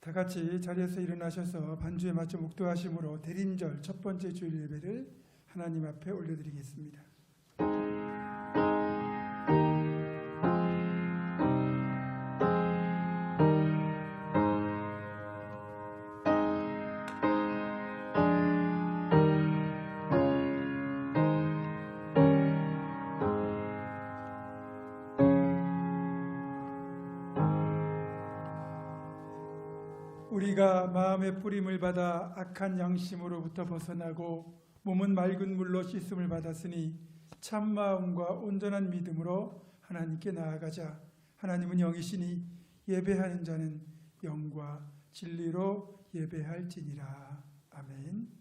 다 같이 자리에서 일어나셔서 반주에 맞춰 묵도하심으로 대림절 첫 번째 주일 예배를 하나님 앞에 올려드리겠습니다. 우리가 마음의 뿌림을 받아 악한 양심으로부터 벗어나고 몸은 맑은 물로 씻음을 받았으니 참 마음과 온전한 믿음으로 하나님께 나아가자. 하나님은 영이시니 예배하는 자는 영과 진리로 예배할지니라. 아멘.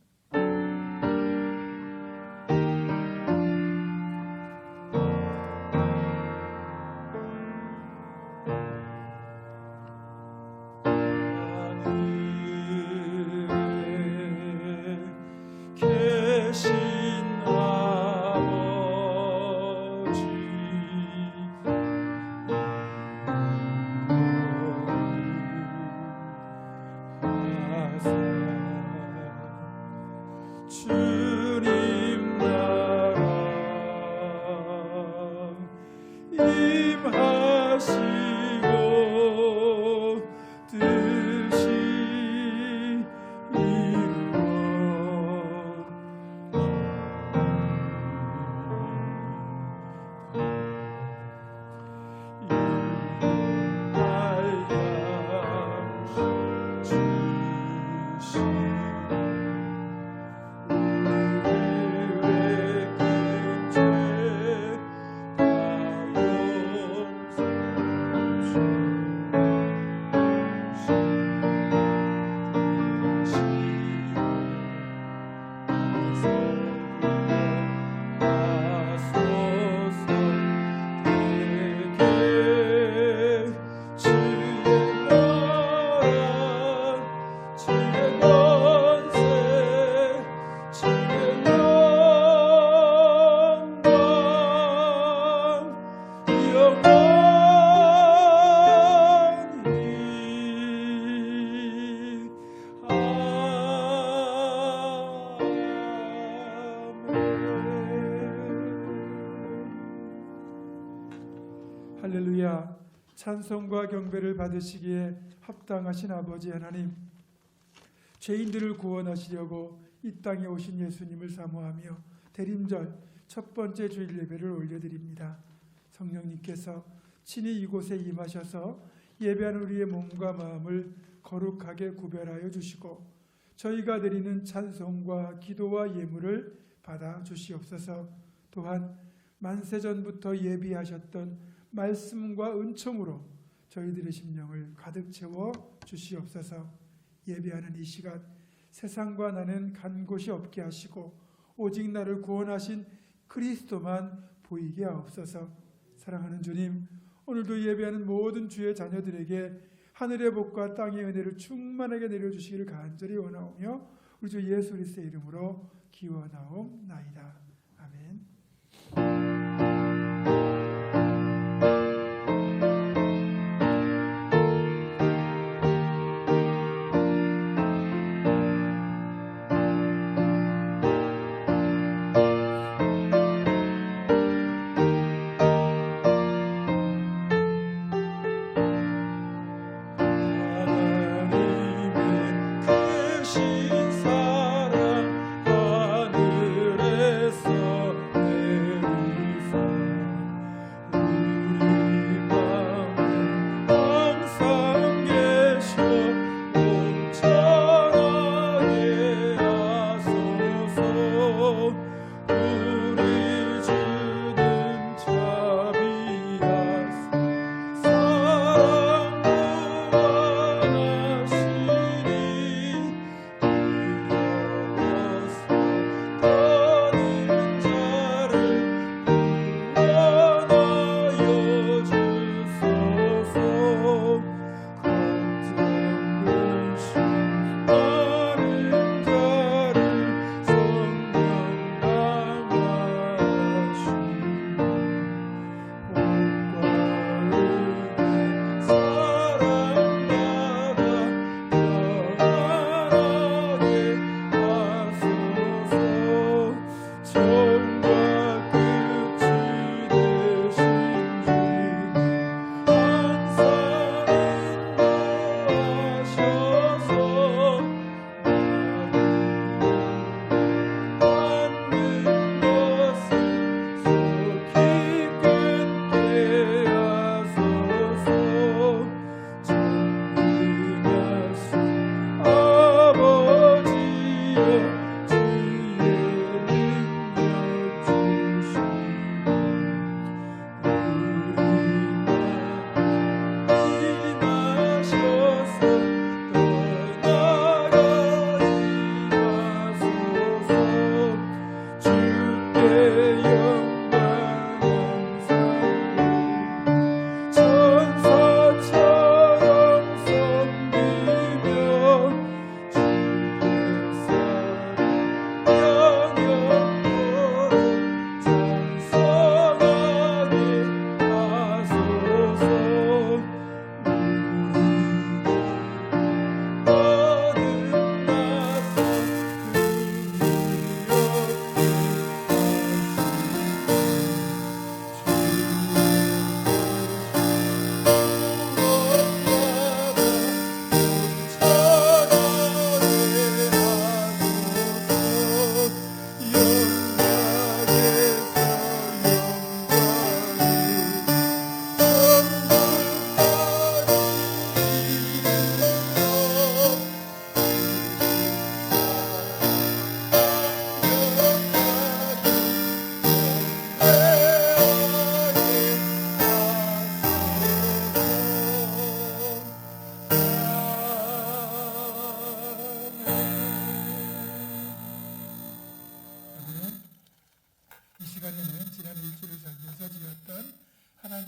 할렐루야. 찬송과 경배를 받으시기에 합당하신 아버지 하나님, 죄인들을 구원하시려고 이 땅에 오신 예수님을 사모하며 대림절 첫 번째 주일 예배를 올려드립니다. 성령님께서 친히 이곳에 임하셔서 예배하는 우리의 몸과 마음을 거룩하게 구별하여 주시고 저희가 드리는 찬송과 기도와 예물을 받아 주시옵소서. 또한 만세전부터 예비하셨던 말씀과 은총으로 저희들의 심령을 가득 채워 주시옵소서. 예배하는 이 시간 세상과 나는 간 곳이 없게 하시고 오직 나를 구원하신 그리스도만 보이게 하옵소서. 사랑하는 주님, 오늘도 예배하는 모든 주의 자녀들에게 하늘의 복과 땅의 은혜를 충만하게 내려주시기를 간절히 원하오며 우리 주 예수 그리스도의 이름으로 기원하옵나이다. 아멘. 사랑 하늘에서 내리사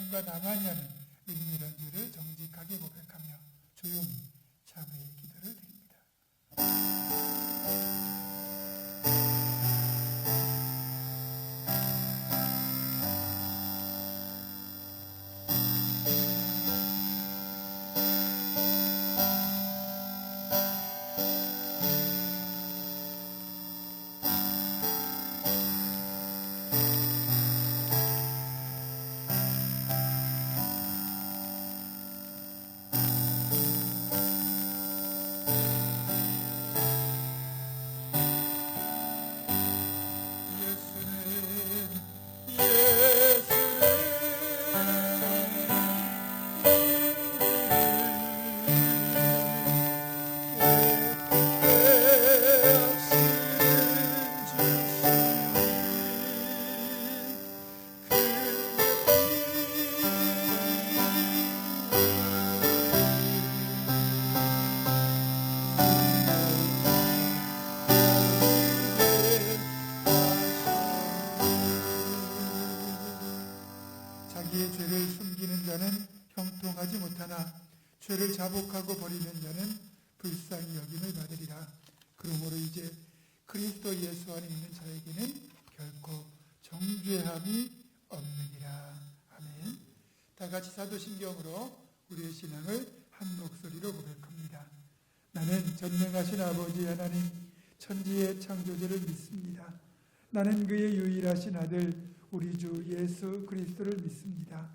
하나님과 나만이 하는 은밀한 일을 정직하게 고백하며 조용히 참회의 기도를 드립니다. 자기의 죄를 숨기는 자는 형통하지 못하나 죄를 자복하고 버리는 자는 불쌍히 여김을 받으리라. 그러므로 이제 그리스도 예수 안에 있는 자에게는 결코 정죄함이 없느니라. 아멘. 다 같이 사도신경으로 우리의 신앙을 한 목소리로 고백합니다. 나는 전능하신 아버지 하나님 천지의 창조주를 믿습니다. 나는 그의 유일하신 아들 우리 주 예수 그리스도를 믿습니다.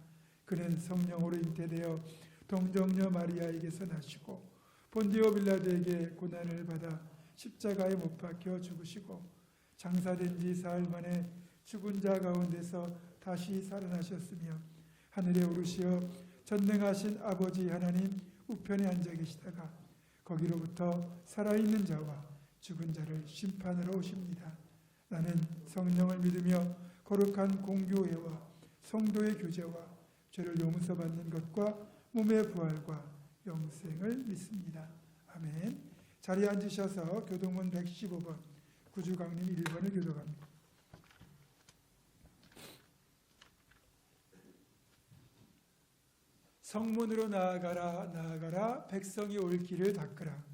그는 성령으로 잉태되어 동정녀 마리아에게서 나시고 본디오 빌라도에게 고난을 받아 십자가에 못 박혀 죽으시고 장사된 지 사흘 만에 죽은 자 가운데서 다시 살아나셨으며 하늘에 오르시어 전능하신 아버지 하나님 우편에 앉아 계시다가 거기로부터 살아있는 자와 죽은 자를 심판하러 오십니다. 나는 성령을 믿으며 거룩한 공교회와 성도의 교제와 죄를 용서받는 것과 몸의 부활과 영생을 믿습니다. 아멘. 자리에 앉으셔서 교동문 115번 구주강림 1번을 교독합니다. 성문으로 나아가라 나아가라 백성이 올 길을 닦으라.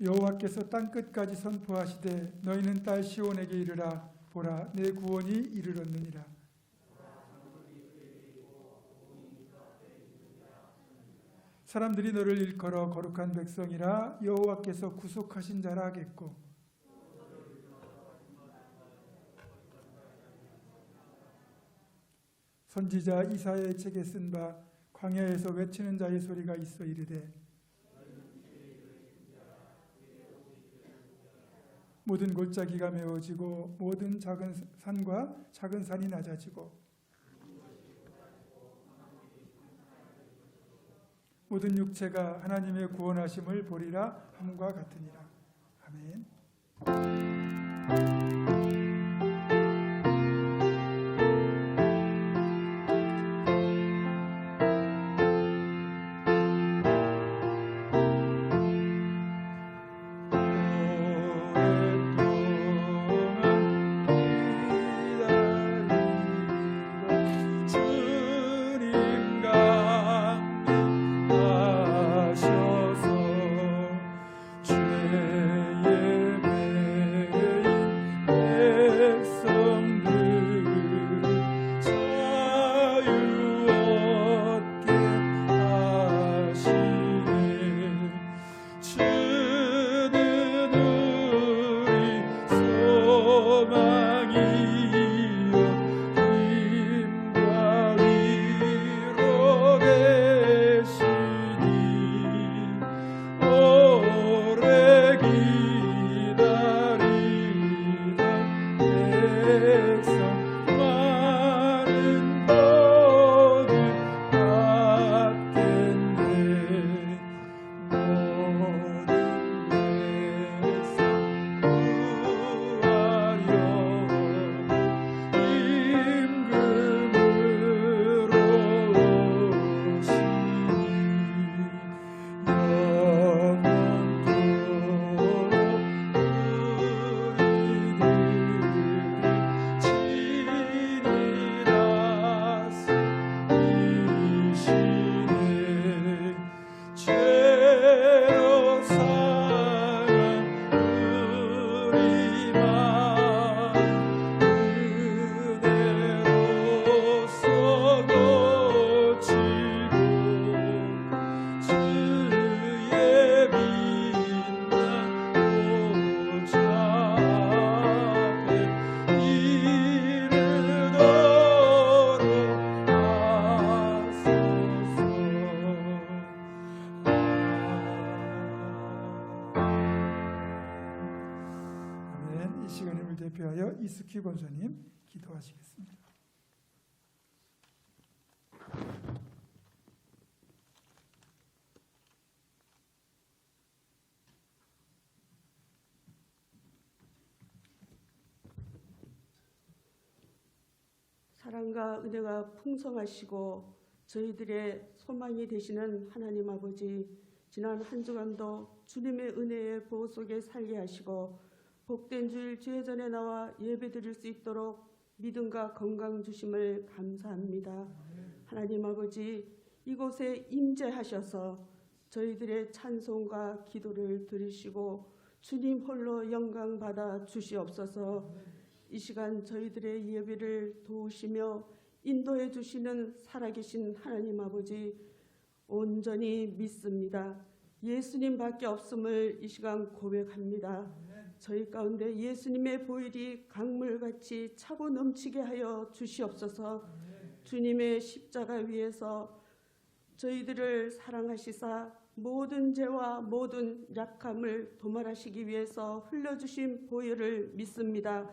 여호와께서 땅끝까지 선포하시되 너희는 딸 시온에게 이르라. 보라 내 구원이 이르렀느니라. 사람들이 너를 일컬어 거룩한 백성이라 여호와께서 구속하신 자라 하겠고 선지자 이사야의 책에 쓴 바 광야에서 외치는 자의 소리가 있어 이르되 모든 골짜기가 메워지고 모든 작은 산과 작은 산이 낮아지고 모든 육체가 하나님의 구원하심을 보리라 함과 같으니라. 아멘. 대표하여 이스키 권사님 기도하시겠습니다. 사랑과 은혜가 풍성하시고 저희들의 소망이 되시는 하나님 아버지, 지난 한 주간도 주님의 은혜의 보호 속에 살게 하시고 복된 주일 주회전에 나와 예배드릴 수 있도록 믿음과 건강 주심을 감사합니다. 하나님 아버지, 이곳에 임재하셔서 저희들의 찬송과 기도를 들으시고 주님 홀로 영광 받아 주시옵소서. 이 시간 저희들의 예배를 도우시며 인도해 주시는 살아계신 하나님 아버지, 온전히 믿습니다. 예수님밖에 없음을 이 시간 고백합니다. 저희 가운데 예수님의 보혈이 강물같이 차고 넘치게 하여 주시옵소서. 주님의 십자가 위에서 저희들을 사랑하시사 모든 죄와 모든 약함을 도말하시기 위해서 흘려주신 보혈을 믿습니다.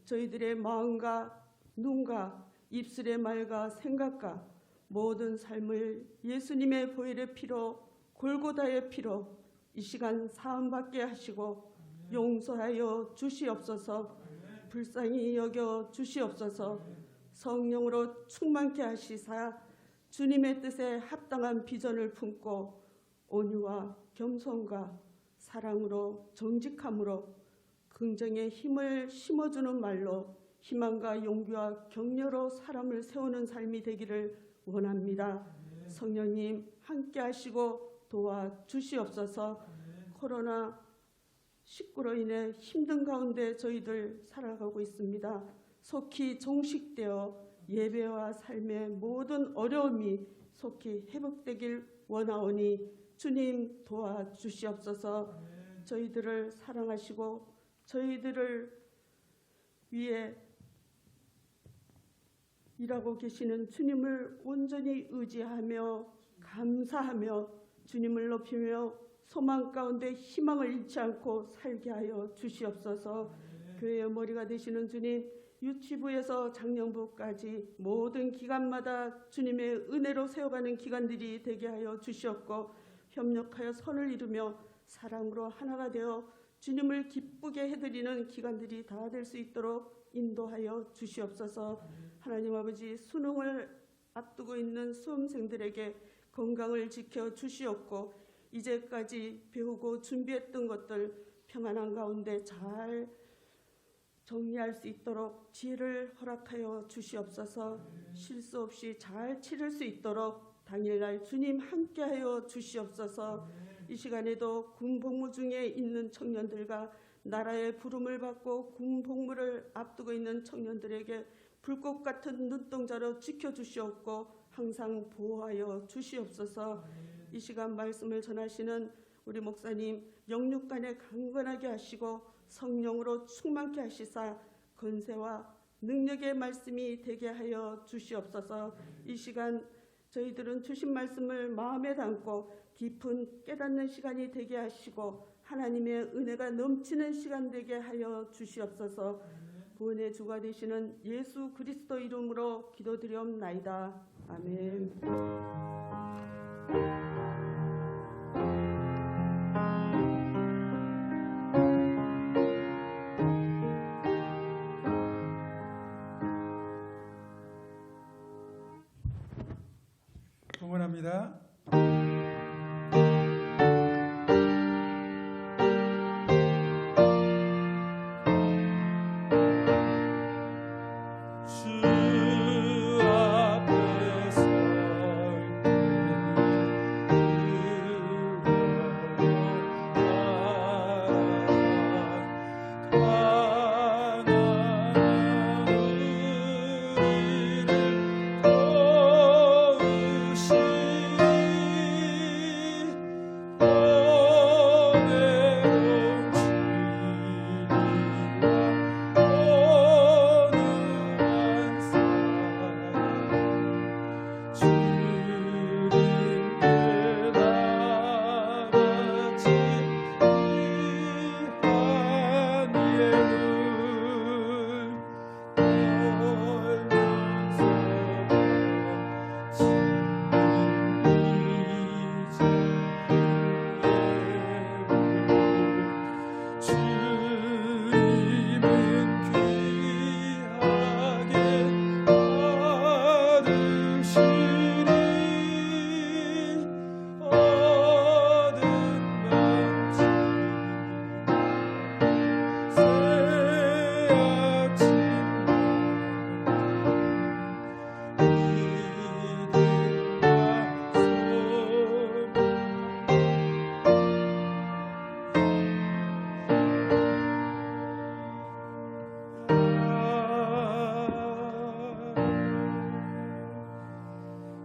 저희들의 마음과 눈과 입술의 말과 생각과 모든 삶을 예수님의 보혈의 피로, 골고다의 피로 이 시간 사함받게 하시고 용서하여 주시옵소서. 불쌍히 여겨 주시옵소서. 성령으로 충만케 하시사 주님의 뜻에 합당한 비전을 품고 온유와 겸손과 사랑으로 정직함으로 긍정의 힘을 심어주는 말로 희망과 용기와 격려로 사람을 세우는 삶이 되기를 원합니다. 성령님 함께 하시고 도와주시옵소서. 코로나19로 인해 힘든 가운데 저희들 살아가고 있습니다. 속히 종식되어 예배와 삶의 모든 어려움이 속히 회복되길 원하오니 주님 도와주시옵소서. 저희들을 사랑하시고 저희들을 위해 일하고 계시는 주님을 온전히 의지하며 감사하며 주님을 높이며 소망 가운데 희망을 잃지 않고 살게 하여 주시옵소서. 교회의 머리가 되시는 주님, 유치부에서 장년부까지 모든 기관마다 주님의 은혜로 세워가는 기관들이 되게 하여 주시옵고 협력하여 선을 이루며 사랑으로 하나가 되어 주님을 기쁘게 해드리는 기관들이 다 될 수 있도록 인도하여 주시옵소서. 하나님 아버지, 수능을 앞두고 있는 수험생들에게 건강을 지켜 주시옵고 이제까지 배우고 준비했던 것들 평안한 가운데 잘 정리할 수 있도록 지혜를 허락하여 주시옵소서. 실수 없이 잘 치를 수 있도록 당일날 주님 함께하여 주시옵소서. 이 시간에도 군 복무 중에 있는 청년들과 나라의 부름을 받고 군 복무를 앞두고 있는 청년들에게 불꽃 같은 눈동자로 지켜주시옵고 항상 보호하여 주시옵소서. 이 시간 말씀을 전하시는 우리 목사님 영육간에 강건하게 하시고 성령으로 충만케 하시사 권세와 능력의 말씀이 되게 하여 주시옵소서. 이 시간 저희들은 주신 말씀을 마음에 담고 깊은 깨닫는 시간이 되게 하시고 하나님의 은혜가 넘치는 시간 되게 하여 주시옵소서. 구원의 주가 되시는 예수 그리스도 이름으로 기도드리옵나이다. 아멘. 응원합니다.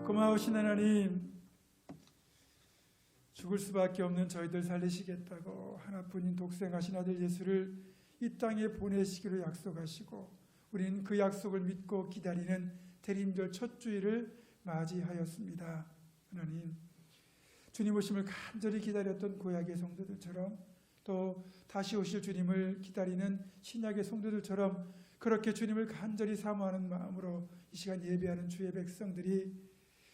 고마우신 하나님, 죽을 수밖에 없는 저희들 살리시겠다고 하나뿐인 독생하신 아들 예수를 이 땅에 보내시기로 약속하시고 우리는 그 약속을 믿고 기다리는 대림절 첫 주일을 맞이하였습니다. 하나님, 주님 오심을 간절히 기다렸던 구약의 성도들처럼 또 다시 오실 주님을 기다리는 신약의 성도들처럼 그렇게 주님을 간절히 사모하는 마음으로 이 시간 예배하는 주의 백성들이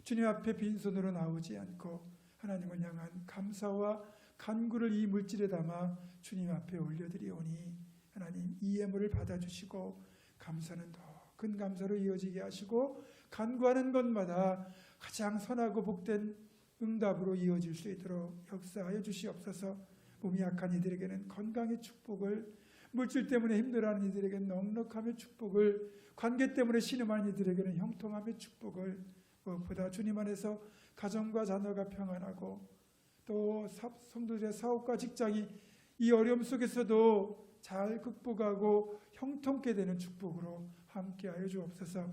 주님 앞에 빈손으로 나오지 않고 하나님을 향한 감사와 간구를 이 물질에 담아 주님 앞에 올려드리오니 하나님 이 예물을 받아주시고 감사는 더 큰 감사로 이어지게 하시고 간구하는 것마다 가장 선하고 복된 응답으로 이어질 수 있도록 역사하여 주시옵소서. 몸이 약한 이들에게는 건강의 축복을, 물질 때문에 힘들어하는 이들에게는 넉넉함의 축복을, 관계 때문에 신음하는 이들에게는 형통함의 축복을, 무엇보다 주님 안에서 가정과 자녀가 평안하고 또 성도들의 사업과 직장이 이 어려움 속에서도 잘 극복하고 형통케 되는 축복으로 함께하여 주옵소서.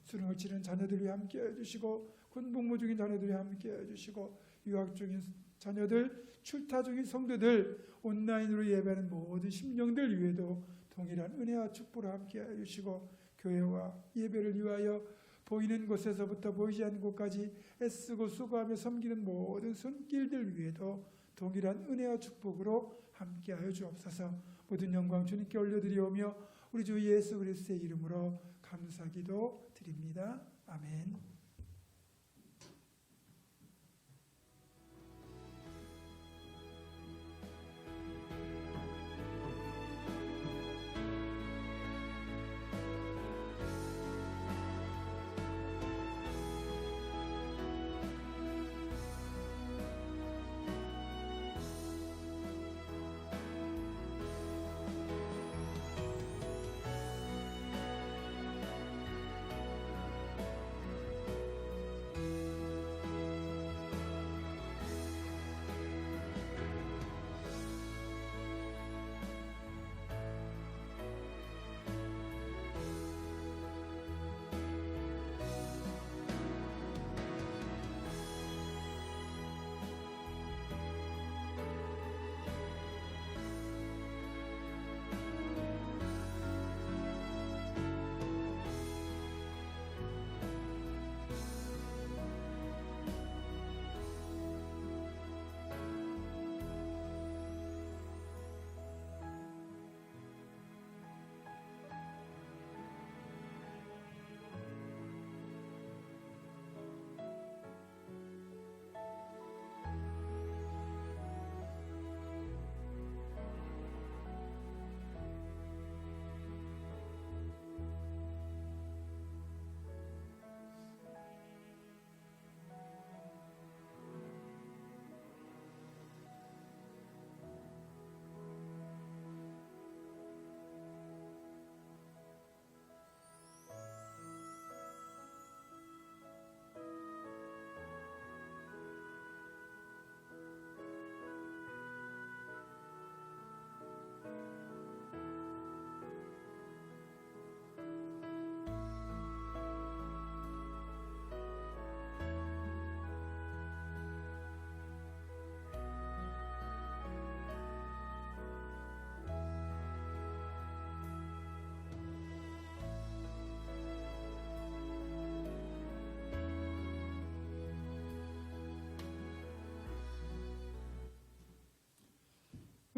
수능을 치는 자녀들 위해 함께하여 주시고 군복무 중인 자녀들 위해 함께하여 주시고 유학 중인 자녀들, 출타 중인 성도들, 온라인으로 예배하는 모든 심령들 위에도 동일한 은혜와 축복으로 함께하여 주시고 교회와 예배를 위하여 보이는 곳에서부터 보이지 않는 곳까지 애쓰고 수고하며 섬기는 모든 손길들 위에도 동일한 은혜와 축복으로 함께하여 주옵소서. 모든 영광 주님께 올려드리오며 우리 주 예수 그리스도의 이름으로 감사기도 드립니다. 아멘.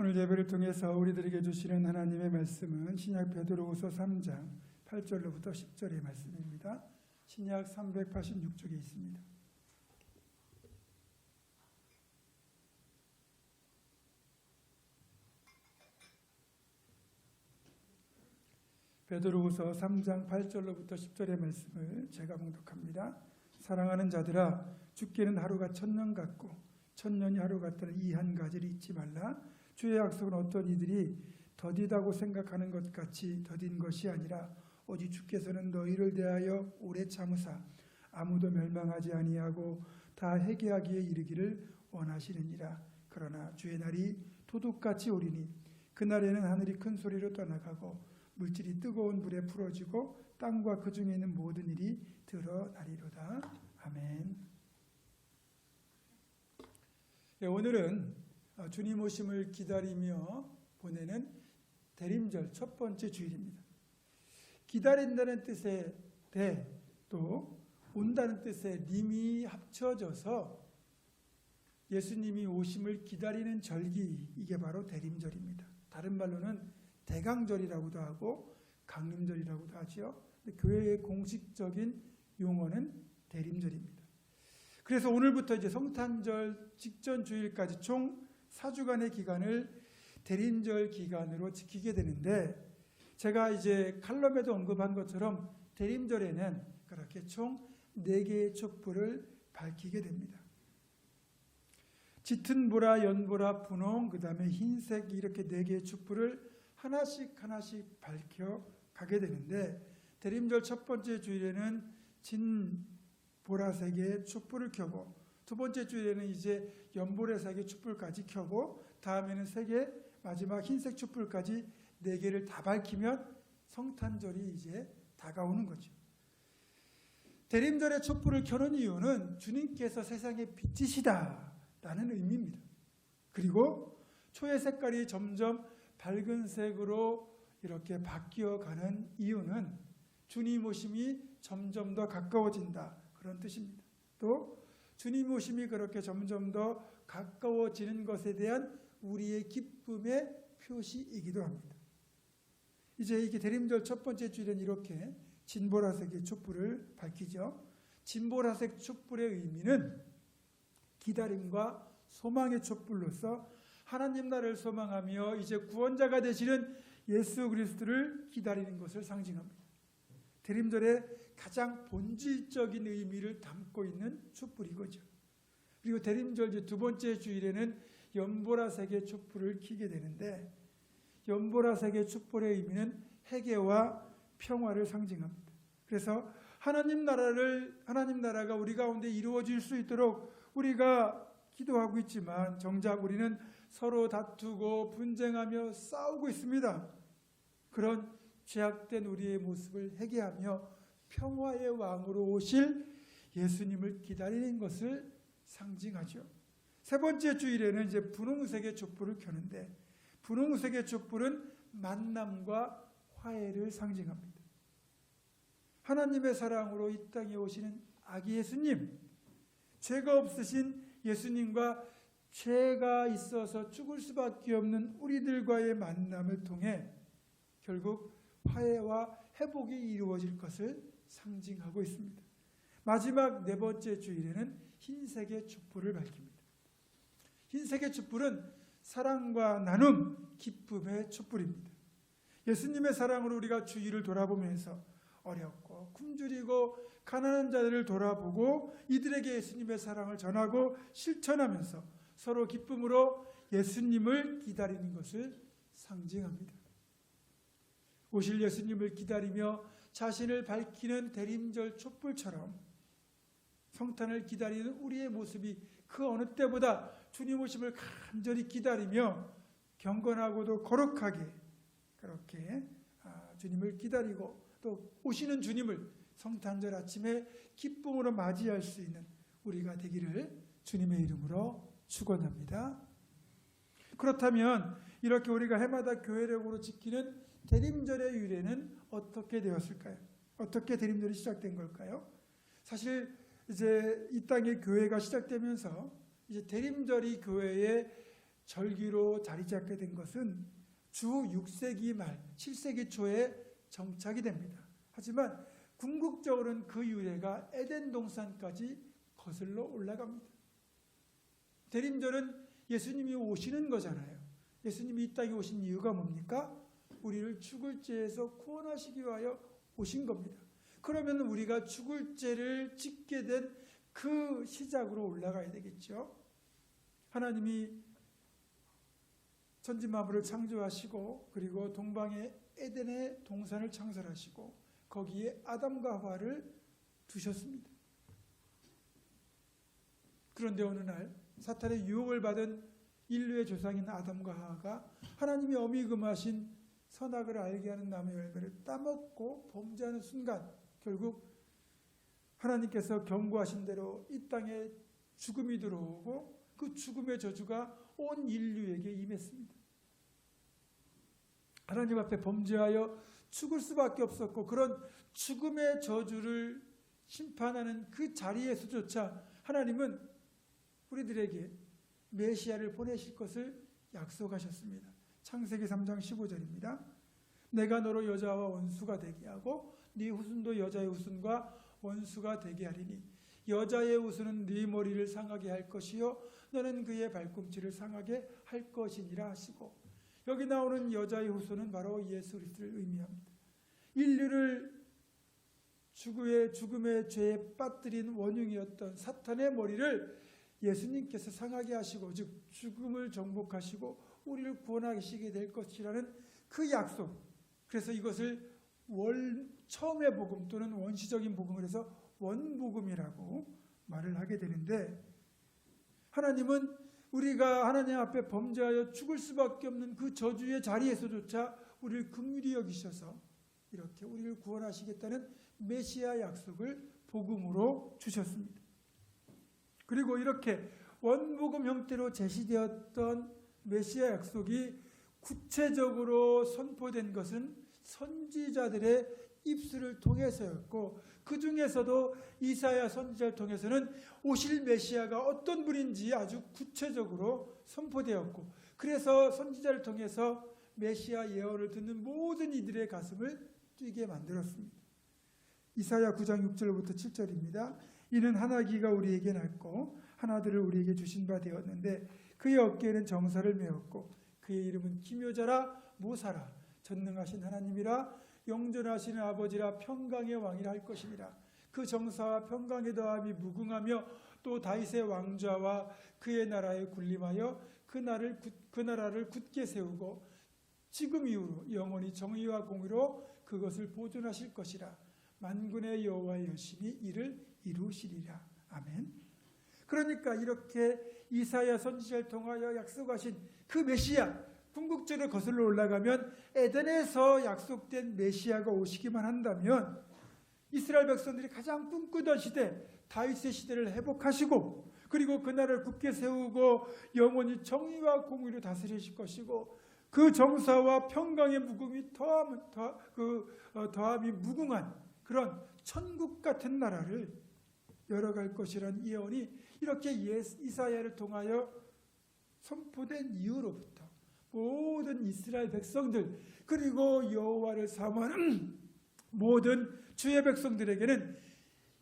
오늘 예배를 통해서 우리들에게 주시는 하나님의 말씀은 신약 베드로후서 3장 8절로부터 10절의 말씀입니다. 신약 386쪽에 있습니다. 베드로후서 3장 8절로부터 10절의 말씀을 제가 봉독합니다. 사랑하는 자들아, 죽게는 하루가 천년 같고 천년이 하루 같다는 이 한 가지를 잊지 말라. 주의 약속은 어떤 이들이 더디다고 생각하는 것 같이 더딘 것이 아니라 오직 주께서는 너희를 대하여 오래 참으사 아무도 멸망하지 아니하고 다 회개하기에 이르기를 원하시느니라. 그러나 주의 날이 도둑같이 오리니 그날에는 하늘이 큰 소리로 떠나가고 물질이 뜨거운 불에 풀어지고 땅과 그 중에 있는 모든 일이 드러나리로다. 아멘. 네, 오늘은 주님 오심을 기다리며 보내는 대림절 첫 번째 주일입니다. 기다린다는 뜻의 대, 또 온다는 뜻의 님이 합쳐져서 예수님이 오심을 기다리는 절기, 이게 바로 대림절입니다. 다른 말로는 대강절이라고도 하고 강림절이라고도 하죠. 교회의 공식적인 용어는 대림절입니다. 그래서 오늘부터 이제 성탄절 직전 주일까지 총 4주간의 기간을 대림절 기간으로 지키게 되는데, 제가 이제 칼럼에도 언급한 것처럼 대림절에는 그렇게 총 4개의 촛불을 밝히게 됩니다. 짙은 보라, 연보라, 분홍, 그 다음에 흰색, 이렇게 4개의 촛불을 하나씩 밝혀 가게 되는데, 대림절 첫 번째 주일에는 진 보라색의 촛불을 켜고, 두 번째 주일에는 이제 연보라색의 촛불까지 켜고, 다음에는 3개, 마지막 흰색 촛불까지 4개를 다 밝히면 성탄절이 이제 다가오는 거죠. 대림절에 촛불을 켜는 이유는 주님께서 세상의 빛이시다라는 의미입니다. 그리고 초의 색깔이 점점 밝은 색으로 이렇게 바뀌어가는 이유는 주님 오심이 점점 더 가까워진다, 그런 뜻입니다. 또 주님 오심이 그렇게 점점 더 가까워지는 것에 대한 우리의 기쁨의 표시이기도 합니다. 이제 이게 대림절 첫 번째 주일은 이렇게 진보라색의 촛불을 밝히죠. 진보라색 촛불의 의미는 기다림과 소망의 촛불로서 하나님 나라를 소망하며 이제 구원자가 되시는 예수 그리스도를 기다리는 것을 상징합니다. 대림절의 가장 본질적인 의미를 담고 있는 촛불이거죠. 그리고 대림절 이제 두 번째 주일에는 연보라색의 촛불을 켜게 되는데, 연보라색의 촛불의 의미는 회개와 평화를 상징합니다. 그래서 하나님 나라가 우리 가운데 이루어질 수 있도록 우리가 기도하고 있지만 정작 우리는 서로 다투고 분쟁하며 싸우고 있습니다. 그런 죄악된 우리의 모습을 회개하며 평화의 왕으로 오실 예수님을 기다리는 것을 상징하죠. 세 번째 주일에는 이제 분홍색의 촛불을 켜는데, 분홍색의 촛불은 만남과 화해를 상징합니다. 하나님의 사랑으로 이 땅에 오시는 아기 예수님, 죄가 없으신 예수님과 죄가 있어서 죽을 수밖에 없는 우리들과의 만남을 통해 결국 화해와 회복이 이루어질 것을 상징하고 있습니다. 마지막 네 번째 주일에는 흰색의 촛불을 밝힙니다. 흰색의 촛불은 사랑과 나눔, 기쁨의 촛불입니다. 예수님의 사랑으로 우리가 주위를 돌아보면서 어렵고 굶주리고 가난한 자들을 돌아보고 이들에게 예수님의 사랑을 전하고 실천하면서 서로 기쁨으로 예수님을 기다리는 것을 상징합니다. 오실 예수님을 기다리며 자신을 밝히는 대림절 촛불처럼 성탄을 기다리는 우리의 모습이 그 어느 때보다 주님 오심을 간절히 기다리며 경건하고도 거룩하게 그렇게 주님을 기다리고 또 오시는 주님을 성탄절 아침에 기쁨으로 맞이할 수 있는 우리가 되기를 주님의 이름으로 축원합니다. 그렇다면 이렇게 우리가 해마다 교회력으로 지키는 대림절의 유래는 어떻게 되었을까요? 어떻게 대림절이 시작된 걸까요? 사실 이제 이 땅의 교회가 시작되면서 이제 대림절이 교회의 절기로 자리 잡게 된 것은 주 6세기 말 7세기 초에 정착이 됩니다. 하지만 궁극적으로는 그 유래가 에덴 동산까지 거슬러 올라갑니다. 대림절은 예수님이 오시는 거잖아요. 예수님이 이 땅에 오신 이유가 뭡니까? 우리를 죽을 죄에서 구원하시기 위하여 오신 겁니다. 그러면 우리가 죽을 죄를 짓게 된 그 시작으로 올라가야 되겠죠. 하나님이 천지만물을 창조하시고 그리고 동방의 에덴의 동산을 창설하시고 거기에 아담과 하와를 두셨습니다. 그런데 어느 날 사탄의 유혹을 받은 인류의 조상인 아담과 하와가 하나님이 어미 금하신 선악을 알게 하는 나무의 열매를 따먹고 범죄하는 순간 결국 하나님께서 경고하신 대로 이 땅에 죽음이 들어오고 그 죽음의 저주가 온 인류에게 임했습니다. 하나님 앞에 범죄하여 죽을 수밖에 없었고 그런 죽음의 저주를 심판하는 그 자리에서조차 하나님은 우리들에게 메시아를 보내실 것을 약속하셨습니다. 창세기 3장 15절입니다. 내가 너로 여자와 원수가 되게 하고 네 후손도 여자의 후손과 원수가 되게 하리니 여자의 후손은 네 머리를 상하게 할 것이요 너는 그의 발꿈치를 상하게 할 것이니라 하시고 여기 나오는 여자의 후손은 바로 예수 그리스도를 의미합니다. 인류를 죽음의 죄에 빠뜨린 원흉이었던 사탄의 머리를 예수님께서 상하게 하시고 즉 죽음을 정복하시고 우리를 구원하시게 될 것이라는 그 약속. 그래서 이것을 처음의 복음 또는 원시적인 복음을 해서 원복음이라고 말을 하게 되는데 하나님은 우리가 하나님 앞에 범죄하여 죽을 수밖에 없는 그 저주의 자리에서조차 우리를 긍휼히 여기셔서 이렇게 우리를 구원하시겠다는 메시아 약속을 복음으로 주셨습니다. 그리고 이렇게 원복음 형태로 제시되었던 메시아 약속이 구체적으로 선포된 것은 선지자들의 입술을 통해서였고 그 중에서도 이사야 선지자를 통해서는 오실 메시아가 어떤 분인지 아주 구체적으로 선포되었고 그래서 선지자를 통해서 메시아 예언을 듣는 모든 이들의 가슴을 뛰게 만들었습니다. 이사야 9장 6절부터 7절입니다. 이는 한 아기가 우리에게 낳고 한 아들을 우리에게 주신 바 되었는데 그의 어깨에는 정사를 메었고 그의 이름은 기묘자라 모사라 전능하신 하나님이라 영존하시는 아버지라 평강의 왕이라 할 것이니라. 그 정사와 평강의 더함이 무궁하며 또 다윗의 왕좌와 그의 나라에 군림하여 그 나라를 굳게 세우고 지금 이후로 영원히 정의와 공의로 그것을 보존하실 것이라. 만군의 여호와의 열심히 이를 이루시리라. 아멘. 그러니까 이렇게 이사야 선지자를 통하여 약속하신 그 메시아 궁극적으로 거슬러 올라가면 에덴에서 약속된 메시아가 오시기만 한다면 이스라엘 백성들이 가장 꿈꾸던 시대 다윗의 시대를 회복하시고 그리고 그 나라를 굳게 세우고 영원히 정의와 공의로 다스리실 것이고 그 정사와 평강의 무궁이 더함이 무궁한 그런 천국 같은 나라를 열어갈 것이라는 예언이 이렇게 이사야를 통하여 선포된 이후로부터 모든 이스라엘 백성들 그리고 여호와를 사모하는 모든 주의 백성들에게는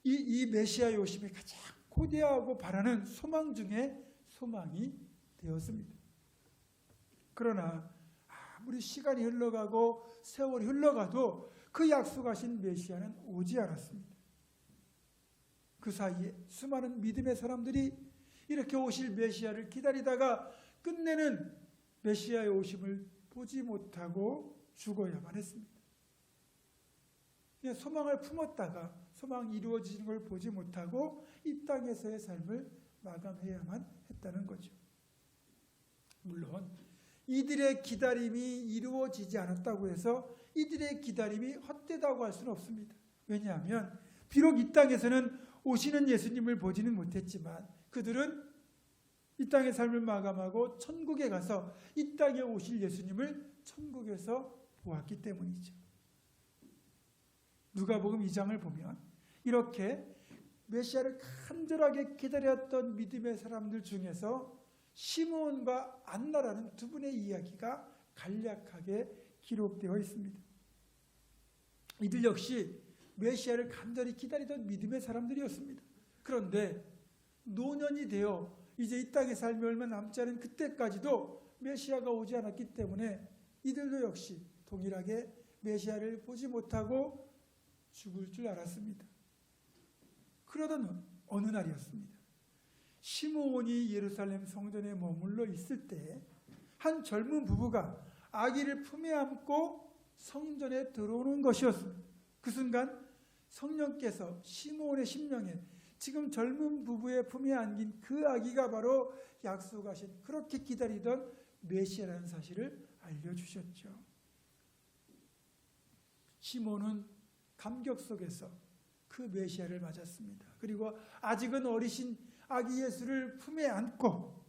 이 메시아의 오심이 가장 고대하고 바라는 소망 중에 소망이 되었습니다. 그러나 아무리 시간이 흘러가고 세월이 흘러가도 그 약속하신 메시아는 오지 않았습니다. 그 사이에 수많은 믿음의 사람들이 이렇게 오실 메시아를 기다리다가 끝내는 메시아의 오심을 보지 못하고 죽어야만 했습니다. 그냥 소망을 품었다가 소망이 이루어지는 걸 보지 못하고 이 땅에서의 삶을 마감해야만 했다는 거죠. 물론 이들의 기다림이 이루어지지 않았다고 해서 이들의 기다림이 헛되다고 할 수는 없습니다. 왜냐하면 비록 이 땅에서는 오시는 예수님을 보지는 못했지만 그들은 이 땅의 삶을 마감하고 천국에 가서 이 땅에 오실 예수님을 천국에서 보았기 때문이죠. 누가복음 2장을 보면 이렇게 메시아를 간절하게 기다렸던 믿음의 사람들 중에서 시므온과 안나라는 두 분의 이야기가 간략하게 기록되어 있습니다. 이들 역시 메시아를 간절히 기다리던 믿음의 사람들이었습니다. 그런데 노년이 되어 이제 이 땅에 삶이 얼마 남지 않은 그때까지도 메시아가 오지 않았기 때문에 이들도 역시 동일하게 메시아를 보지 못하고 죽을 줄 알았습니다. 그러던 어느 날이었습니다. 시므온이 예루살렘 성전에 머물러 있을 때 한 젊은 부부가 아기를 품에 안고 성전에 들어오는 것이었습니다. 그 순간 성령께서 시므온의 심령에 지금 젊은 부부의 품에 안긴 그 아기가 바로 약속하신 그렇게 기다리던 메시아라는 사실을 알려주셨죠. 시몬은 감격 속에서 그 메시아를 맞았습니다. 그리고 아직은 어리신 아기 예수를 품에 안고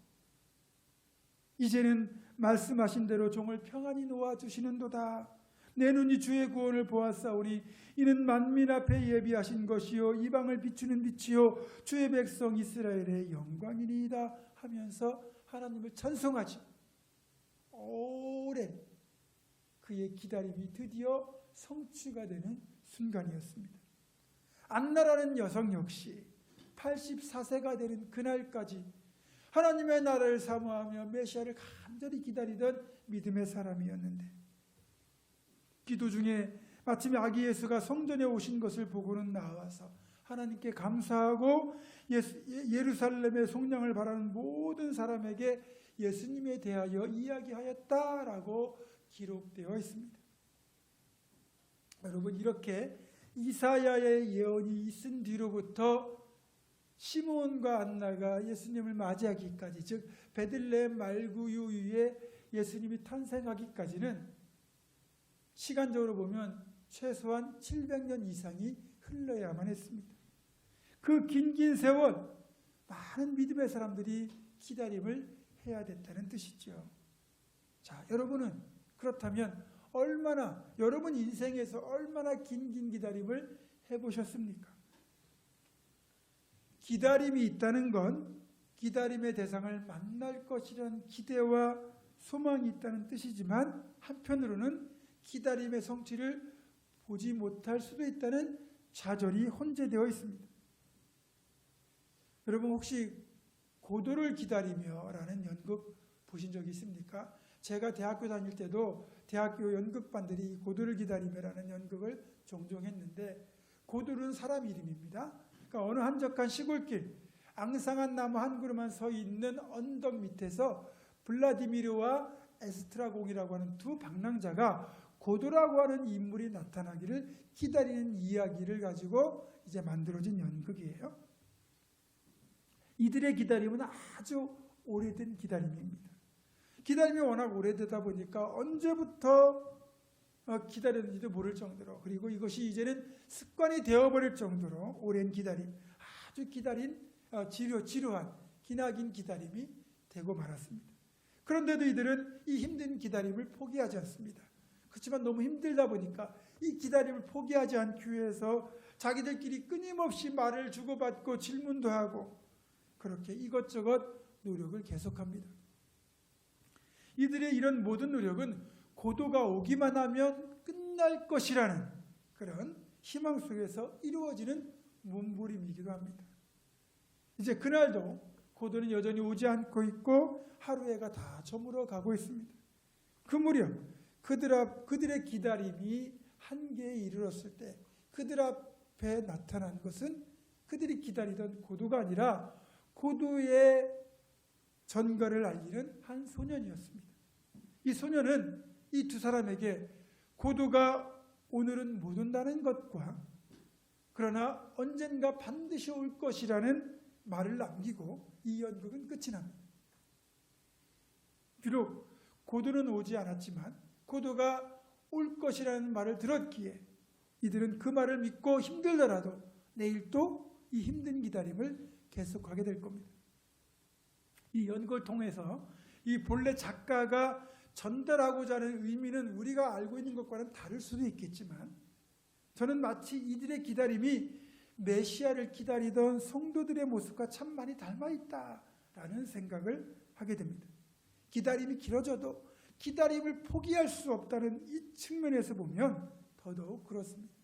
이제는 말씀하신 대로 종을 평안히 놓아주시는도다. 내 눈이 주의 구원을 보았사오니 이는 만민 앞에 예비하신 것이요 이방을 비추는 빛이요 주의 백성 이스라엘의 영광이니이다 하면서 하나님을 찬송하지. 오랜 그의 기다림이 드디어 성취가 되는 순간이었습니다. 안나라는 여성 역시 84세가 되는 그날까지 하나님의 나라를 사모하며 메시아를 간절히 기다리던 믿음의 사람이었는데 기도 중에 마침 아기 예수가 성전에 오신 것을 보고는 나와서 하나님께 감사하고 예루살렘의 속량을 바라는 모든 사람에게 예수님에 대하여 이야기하였다라고 기록되어 있습니다. 여러분, 이렇게 이사야의 예언이 있은 뒤로부터 시므온과 안나가 예수님을 맞이하기까지, 즉 베들레헴 말구유 위에 예수님이 탄생하기까지는 시간적으로 보면 최소한 700년 이상이 흘러야만 했습니다. 그 긴 세월 많은 믿음의 사람들이 기다림을 해야 됐다는 뜻이죠. 자, 여러분은 그렇다면 여러분 인생에서 얼마나 긴 기다림을 해보셨습니까? 기다림이 있다는 건 기다림의 대상을 만날 것이라는 기대와 소망이 있다는 뜻이지만 한편으로는 기다림의 성취를 보지 못할 수도 있다는 좌절이 혼재되어 있습니다. 여러분 혹시 고도를 기다리며 라는 연극 보신 적이 있습니까? 제가 대학교 다닐 때도 대학교 연극반들이 고도를 기다리며 라는 연극을 종종 했는데 고도는 사람 이름입니다. 그러니까 어느 한적한 시골길 앙상한 나무 한 그루만 서 있는 언덕 밑에서 블라디미르와 에스트라공이라고 하는 두 방랑자가 고도라고 하는 인물이 나타나기를 기다리는 이야기를 가지고 이제 만들어진 연극이에요. 이들의 기다림은 아주 오래된 기다림입니다. 기다림이 워낙 오래되다 보니까 언제부터 기다렸는지도 모를 정도로, 그리고 이것이 이제는 습관이 되어버릴 정도로 오랜 기다림, 아주 지루한 기나긴 기다림이 되고 말았습니다. 그런데도 이들은 이 힘든 기다림을 포기하지 않습니다. 그렇지만 너무 힘들다 보니까 이 기다림을 포기하지 않기 위해서 자기들끼리 끊임없이 말을 주고받고 질문도 하고 그렇게 이것저것 노력을 계속합니다. 이들의 이런 모든 노력은 고도가 오기만 하면 끝날 것이라는 그런 희망 속에서 이루어지는 몸부림이기도 합니다. 이제 그날도 고도는 여전히 오지 않고 있고 하루해가 다 저물어 가고 있습니다. 그 무렵 그들의 기다림이 한계에 이르렀을 때 그들 앞에 나타난 것은 그들이 기다리던 고도가 아니라 고도의 전가를 알리는 한 소년이었습니다. 이 소년은 이 두 사람에게 고도가 오늘은 못 온다는 것과 그러나 언젠가 반드시 올 것이라는 말을 남기고 이 연극은 끝이 납니다. 비록 고도는 오지 않았지만 고도가 올 것이라는 말을 들었기에 이들은 그 말을 믿고 힘들더라도 내일 또 이 힘든 기다림을 계속하게 될 겁니다. 이 연극을 통해서 이 본래 작가가 전달하고자 하는 의미는 우리가 알고 있는 것과는 다를 수도 있겠지만 저는 마치 이들의 기다림이 메시아를 기다리던 성도들의 모습과 참 많이 닮아 있다라는 생각을 하게 됩니다. 기다림이 길어져도 기다림을 포기할 수 없다는 이 측면에서 보면 더더욱 그렇습니다.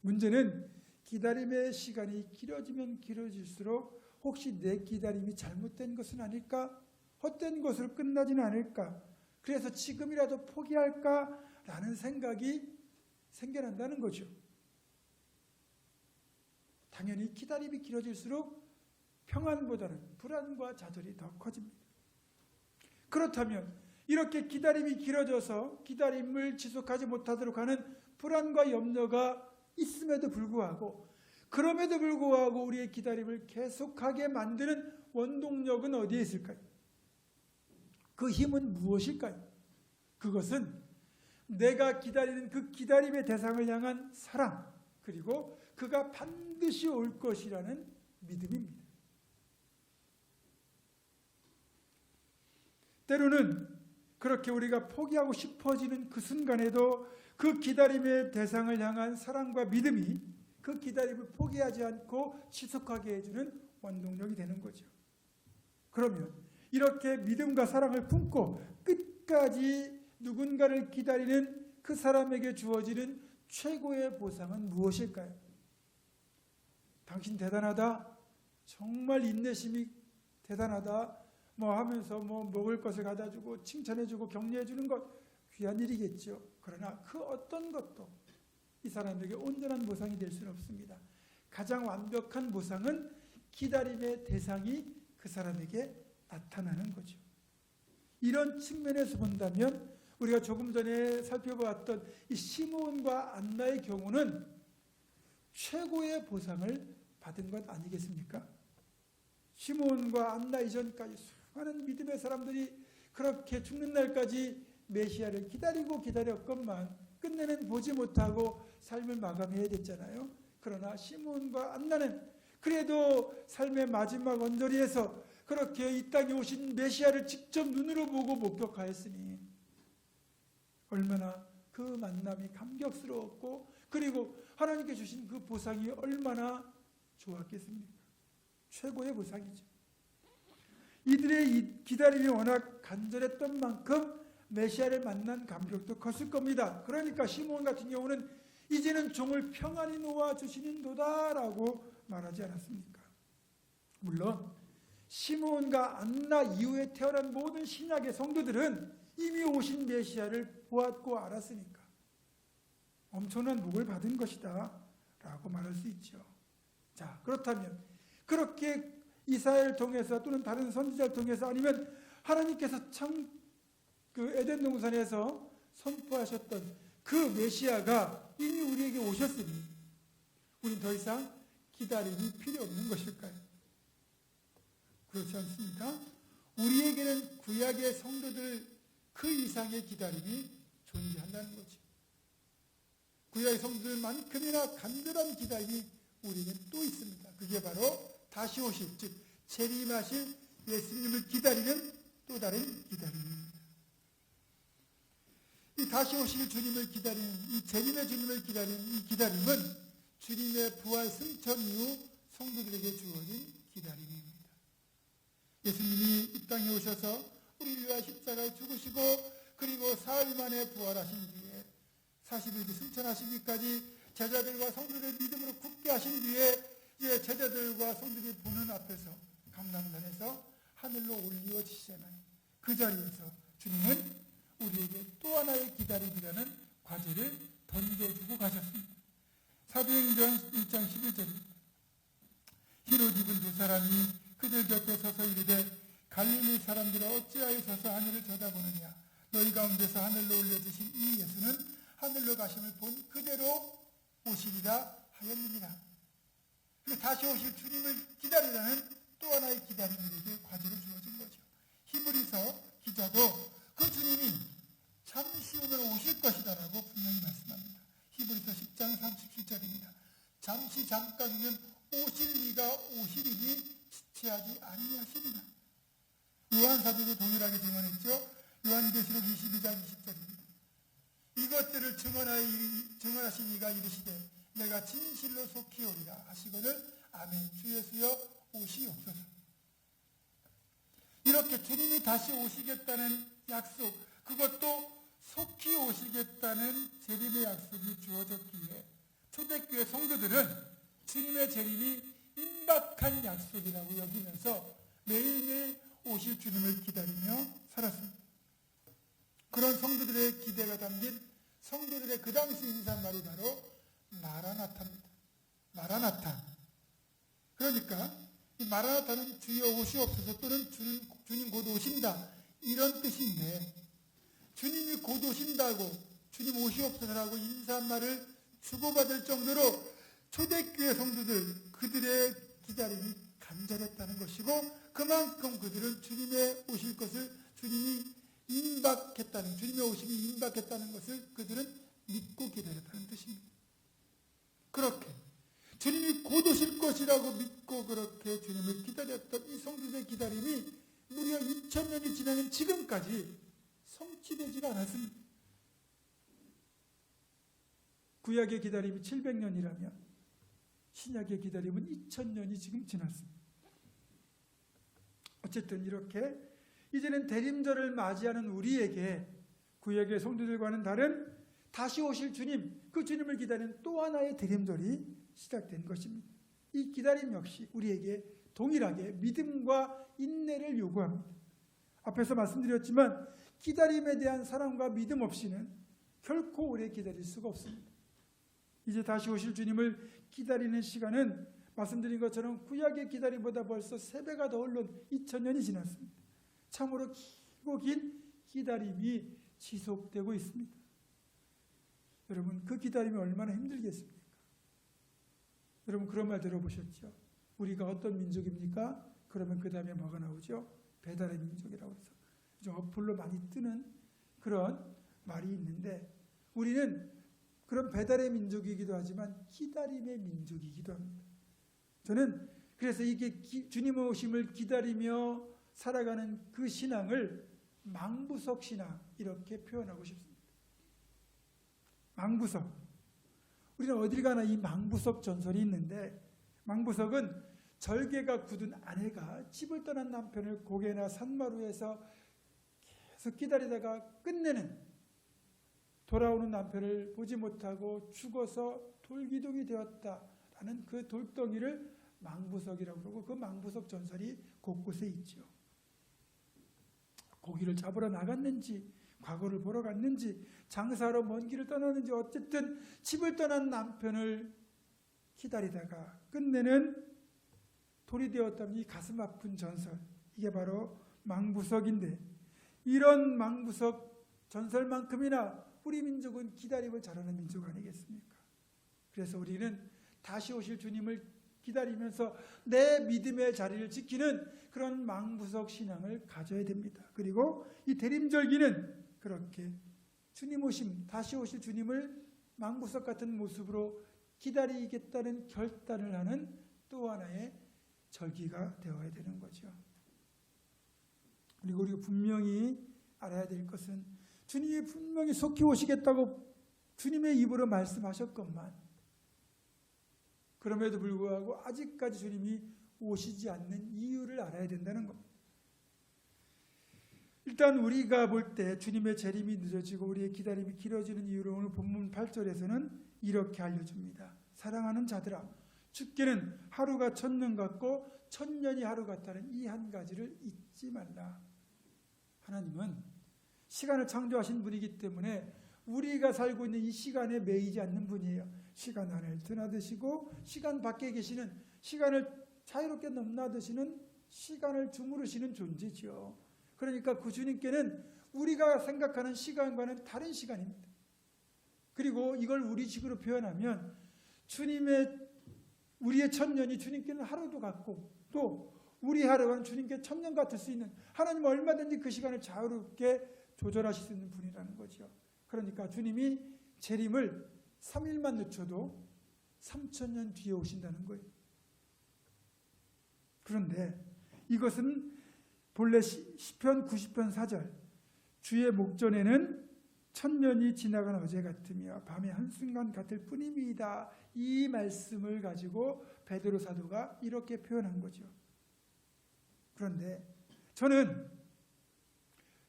문제는 기다림의 시간이 길어지면 길어질수록 혹시 내 기다림이 잘못된 것은 아닐까? 헛된 것으로 끝나지는 않을까? 그래서 지금이라도 포기할까라는 생각이 생겨난다는 거죠. 당연히 기다림이 길어질수록 평안보다는 불안과 좌절이 더 커집니다. 그렇다면 이렇게 기다림이 길어져서 기다림을 지속하지 못하도록 하는 불안과 염려가 있음에도 불구하고, 그럼에도 불구하고 우리의 기다림을 계속하게 만드는 원동력은 어디에 있을까요? 그 힘은 무엇일까요? 그것은 내가 기다리는 그 기다림의 대상을 향한 사랑, 그리고 그가 반드시 올 것이라는 믿음입니다. 때로는 그렇게 우리가 포기하고 싶어지는 그 순간에도 그 기다림의 대상을 향한 사랑과 믿음이 그 기다림을 포기하지 않고 지속하게 해주는 원동력이 되는 거죠. 그러면 이렇게 믿음과 사랑을 품고 끝까지 누군가를 기다리는 그 사람에게 주어지는 최고의 보상은 무엇일까요? 당신 대단하다, 정말 인내심이 대단하다 하면서 먹을 것을 갖다 주고 칭찬해 주고 격려해 주는 것 귀한 일이겠죠. 그러나 그 어떤 것도 이 사람에게 온전한 보상이 될 수는 없습니다. 가장 완벽한 보상은 기다림의 대상이 그 사람에게 나타나는 거죠. 이런 측면에서 본다면 우리가 조금 전에 살펴보았던 이 시므온과 안나의 경우는 최고의 보상을 받은 것 아니겠습니까? 시므온과 안나 이전까지 수많은 믿음의 사람들이 그렇게 죽는 날까지 메시아를 기다리고 기다렸건만 끝내는 보지 못하고 삶을 마감해야 됐잖아요. 그러나 시므온과 안나는 그래도 삶의 마지막 언저리에서 그렇게 이 땅에 오신 메시아를 직접 눈으로 보고 목격하였으니 얼마나 그 만남이 감격스러웠고, 그리고 하나님께 주신 그 보상이 얼마나 좋았겠습니까? 최고의 보상이죠. 이들의 이 기다림이 워낙 간절했던 만큼 메시아를 만난 감격도 컸을 겁니다. 그러니까 시므온 같은 경우는 이제는 종을 평안히 놓아주시는도다라고 말하지 않았습니까? 물론 시므온과 안나 이후에 태어난 모든 신약의 성도들은 이미 오신 메시아를 보았고 알았으니까 엄청난 복을 받은 것이다 라고 말할 수 있죠. 자, 그렇다면 그렇게 이사야를 통해서 또는 다른 선지자를 통해서 아니면 하나님께서 참 그 에덴 동산에서 선포하셨던 그 메시아가 이미 우리에게 오셨으니 우리는 더 이상 기다림이 필요 없는 것일까요? 그렇지 않습니까? 우리에게는 구약의 성도들 그 이상의 기다림이 존재한다는 거죠. 구약의 성도들만큼이나 간절한 기다림이 우리에게는 또 있습니다. 그게 바로 다시 오실, 즉 재림하실 예수님을 기다리는 또 다른 기다림입니다. 이 다시 오실 주님을 기다리는, 이 재림의 주님을 기다리는 이 기다림은 주님의 부활 승천 이후 성도들에게 주어진 기다림입니다. 예수님이 이 땅에 오셔서 우리를 위하여 십자가에 죽으시고 그리고 사흘 만에 부활하신 뒤에 40일 뒤 승천하시기까지 제자들과 성도들의 믿음으로 굳게 하신 뒤에 이제 제자들과 성도들이 보는 앞에서 감람산에서 하늘로 올리워지시잖아요. 그 자리에서 주님은 우리에게 또 하나의 기다림이라는 과제를 던져주고 가셨습니다. 사도행전 1장 11절입니다. 흰옷 입은 두 사람이 그들 곁에 서서 이르되 갈릴리 사람들아 어찌하여 서서 하늘을 쳐다보느냐. 너희 가운데서 하늘로 올려주신 이 예수는 하늘로 가심을 본 그대로 오시리라 하였느니라. 다시 오실 주님을 기다리라는 또 하나의 기다림들에게 과제를 주어진 거죠. 히브리서 기자도 그 주님이 잠시 후면 오실 것이다라고 분명히 말씀합니다. 히브리서 10장 37절입니다. 잠시 잠깐 후면 오실 리가 오시리니 지체하지 아니하시리라. 요한사도도 동일하게 증언했죠. 요한계시록 22장 20절입니다. 이것들을 증언하신 이가 이르시되 내가 진실로 속히 오리라 하시거늘 아멘. 주 예수여 오시옵소서. 이렇게 주님이 다시 오시겠다는 약속, 그것도 속히 오시겠다는 재림의 약속이 주어졌기에 초대교회 성도들은 주님의 재림이 임박한 약속이라고 여기면서 매일매일 오실 주님을 기다리며 살았습니다. 그런 성도들의 기대가 담긴 성도들의 그 당시 인사말이 바로 마라나타입니다. 마라나타. 그러니까 이 마라나타는 주여 오시옵소서 또는 주님 곧 오신다, 이런 뜻인데, 주님이 곧 오신다고, 주님 오시옵소서라고 인사말을 주고받을 정도로 초대교회 성도들, 그들의 기다림이 간절했다는 것이고, 그만큼 그들은 주님의 오실 것을, 주님의 오심이 임박했다는 것을 그들은 믿고 기다렸다는 뜻입니다. 그렇게 주님이 곧 오실 것이라고 믿고 그렇게 주님을 기다렸던 이 성도들의 기다림이 무려 2000년이 지나는 지금까지 성취되지가 않았습니다. 구약의 기다림이 700년이라면 신약의 기다림은 2000년이 지금 지났습니다. 어쨌든 이렇게 이제는 대림절을 맞이하는 우리에게 구약의 성도들과는 다른 다시 오실 주님, 그 주님을 기다리는 또 하나의 대림절이 시작된 것입니다. 이 기다림 역시 우리에게 동일하게 믿음과 인내를 요구합니다. 앞에서 말씀드렸지만 기다림에 대한 사랑과 믿음 없이는 결코 오래 기다릴 수가 없습니다. 이제 다시 오실 주님을 기다리는 시간은 말씀드린 것처럼 구약의 기다림보다 벌써 3배가 더 흘러 2000년이 지났습니다. 참으로 길고 긴 기다림이 지속되고 있습니다. 여러분, 그 기다림이 얼마나 힘들겠습니까? 여러분, 그런 말 들어보셨죠? 우리가 어떤 민족입니까? 그러면 그 다음에 뭐가 나오죠? 배달의 민족이라고 해서 요즘 어플로 많이 뜨는 그런 말이 있는데, 우리는 그런 배달의 민족이기도 하지만 기다림의 민족이기도 합니다. 저는 그래서 이게 주님 오심을 기다리며 살아가는 그 신앙을 망부석 신앙, 이렇게 표현하고 싶습니다. 망부석. 우리는 어딜 가나 이 망부석 전설이 있는데, 망부석은 절개가 굳은 아내가 집을 떠난 남편을 고개나 산마루에서 계속 기다리다가 끝내는, 돌아오는 남편을 보지 못하고 죽어서 돌기둥이 되었다라는 그 돌덩이를 망부석이라고 그러고, 그 망부석 전설이 곳곳에 있죠. 고기를 잡으러 나갔는지, 과거를 보러 갔는지, 장사하러 먼 길을 떠났는지, 어쨌든 집을 떠난 남편을 기다리다가 끝내는 돌이 되었다면 이 가슴 아픈 전설, 이게 바로 망부석인데, 이런 망부석 전설만큼이나 우리 민족은 기다림을 잘하는 민족 아니겠습니까? 그래서 우리는 다시 오실 주님을 기다리면서 내 믿음의 자리를 지키는 그런 망부석 신앙을 가져야 됩니다. 그리고 이 대림절기는 그렇게 주님 오심, 다시 오실 주님을 망부석 같은 모습으로 기다리겠다는 결단을 하는 또 하나의 절기가 되어야 되는 거죠. 그리고 우리가 분명히 알아야 될 것은, 주님이 분명히 속히 오시겠다고 주님의 입으로 말씀하셨건만, 그럼에도 불구하고 아직까지 주님이 오시지 않는 이유를 알아야 된다는 겁니다. 일단 우리가 볼 때 주님의 재림이 늦어지고 우리의 기다림이 길어지는 이유를 오늘 본문 8절에서는 이렇게 알려줍니다. 사랑하는 자들아, 주께는 하루가 1000년 같고 1000년이 하루 같다는 이 한 가지를 잊지 말라. 하나님은 시간을 창조하신 분이기 때문에 우리가 살고 있는 이 시간에 매이지 않는 분이에요. 시간 안을 드나드시고 시간 밖에 계시는, 시간을 자유롭게 넘나드시는, 시간을 주무르시는 존재죠. 그러니까 그 주님께는 우리가 생각하는 시간과는 다른 시간입니다. 그리고 이걸 우리식으로 표현하면 우리의 1000년이 주님께는 하루도 같고, 또 우리 하루는 주님께 1000년 같을 수 있는, 하나님은 얼마든지 그 시간을 자유롭게 조절하실 수 있는 분이라는 거죠. 그러니까 주님이 재림을 3일만 늦춰도 3000년 뒤에 오신다는 거예요. 그런데 이것은 본래 시편 90편 4절, 주의 목전에는 1000년이 지나간 어제 같으며 밤의 한순간 같을 뿐입니다, 이 말씀을 가지고 베드로 사도가 이렇게 표현한 거죠. 그런데 저는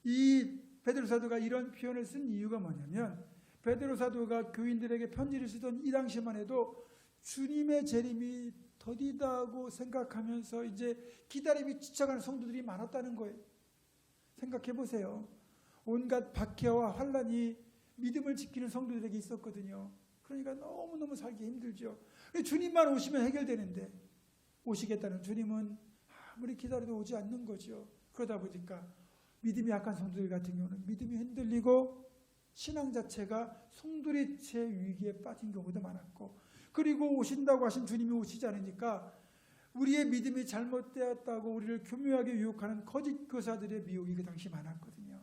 이 베드로 사도가 이런 표현을 쓴 이유가 뭐냐면, 베드로 사도가 교인들에게 편지를 쓰던 이 당시만 해도 주님의 재림이 더디다고 생각하면서 이제 기다림이 지쳐가는 성도들이 많았다는 거예요. 생각해 보세요. 온갖 박해와 환란이 믿음을 지키는 성도들에게 있었거든요. 그러니까 너무너무 살기 힘들죠. 주님만 오시면 해결되는데, 오시겠다는 주님은 아무리 기다려도 오지 않는 거죠. 그러다 보니까 믿음이 약한 성도들 같은 경우는 믿음이 흔들리고 신앙 자체가 송두리째 위기에 빠진 경우도 많았고, 그리고 오신다고 하신 주님이 오시지 않으니까 우리의 믿음이 잘못되었다고 우리를 교묘하게 유혹하는 거짓 교사들의 미혹이 그 당시 많았거든요.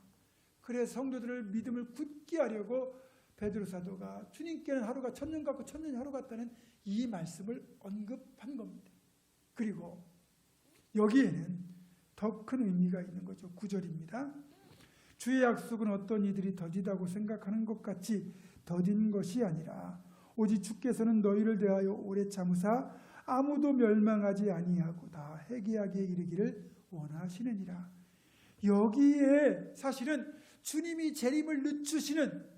그래서 성도들을 믿음을 굳게 하려고 베드로 사도가 주님께는 하루가 천년 같고 천년이 하루 같다는 이 말씀을 언급한 겁니다. 그리고 여기에는 더 큰 의미가 있는 거죠. 9절입니다. 주의 약속은 어떤 이들이 더디다고 생각하는 것 같이 더딘 것이 아니라 오직 주께서는 너희를 대하여 오래 참으사 아무도 멸망하지 아니하고 다 회개하게 이르기를 원하시느니라. 여기에 사실은 주님이 재림을 늦추시는,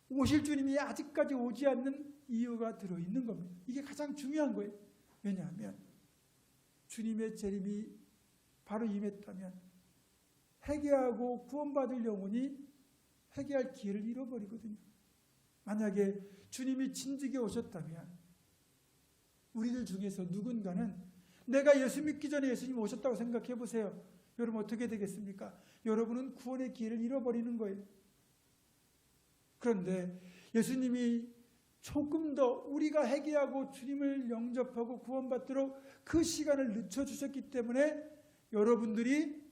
오실 주님이 아직까지 오지 않는 이유가 들어있는 겁니다. 이게 가장 중요한 거예요. 왜냐하면 주님의 재림이 바로 임했다면 회개하고 구원받을 영혼이 회개할 기회를 잃어버리거든요. 만약에 주님이 진즉에 오셨다면 우리들 중에서 누군가는, 내가 예수 믿기 전에 예수님 오셨다고 생각해 보세요. 여러분 어떻게 되겠습니까? 여러분은 구원의 기회를 잃어버리는 거예요. 그런데 예수님이 조금 더 우리가 회개하고 주님을 영접하고 구원받도록 그 시간을 늦춰주셨기 때문에 여러분들이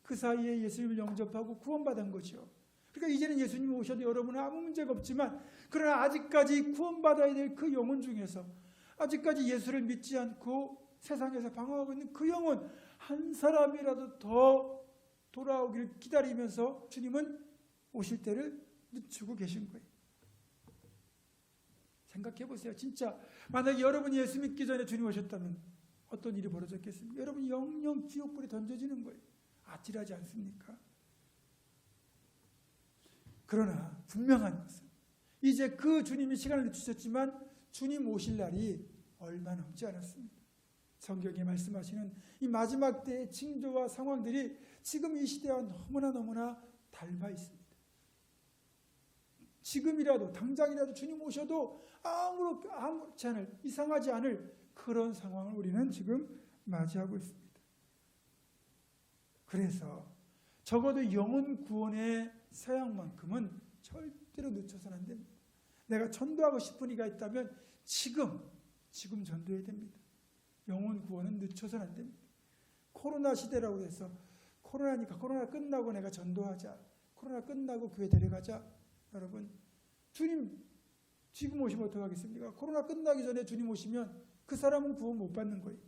그 사이에 예수님을 영접하고 구원받은 거죠. 그러니까 이제는 예수님이 오셔도 여러분은 아무 문제가 없지만, 그러나 아직까지 구원받아야 될 그 영혼 중에서, 아직까지 예수를 믿지 않고 세상에서 방황하고 있는 그 영혼 한 사람이라도 더 돌아오기를 기다리면서 주님은 오실 때를 늦추고 계신 거예요. 생각해 보세요. 진짜 만약에 여러분이 예수 믿기 전에 주님 오셨다면 어떤 일이 벌어졌겠습니까? 여러분이 영영 지옥불에 던져지는 거예요. 아찔하지 않습니까? 그러나 분명한 것은 이제 그 주님이 시간을 늦추셨지만 주님 오실 날이 얼마 남지 않았습니다. 성경에 말씀하시는 이 마지막 때의 징조와 상황들이 지금 이 시대와 너무나 닮아 있습니다. 지금이라도 당장이라도 주님 오셔도 아무렇지 않을, 이상하지 않을 그런 상황을 우리는 지금 맞이하고 있습니다. 그래서 적어도 영혼 구원의 사역만큼은 절대로 늦춰서는 안 됩니다. 내가 전도하고 싶은 이가 있다면 지금 전도해야 됩니다. 영혼 구원은 늦춰서는 안 됩니다. 코로나 시대라고 해서 코로나니까 코로나 끝나고 내가 전도하자, 코로나 끝나고 교회 데려가자. 여러분, 주님 지금 오시면 어떡하겠습니까? 코로나 끝나기 전에 주님 오시면 그 사람은 구원 못 받는 거예요.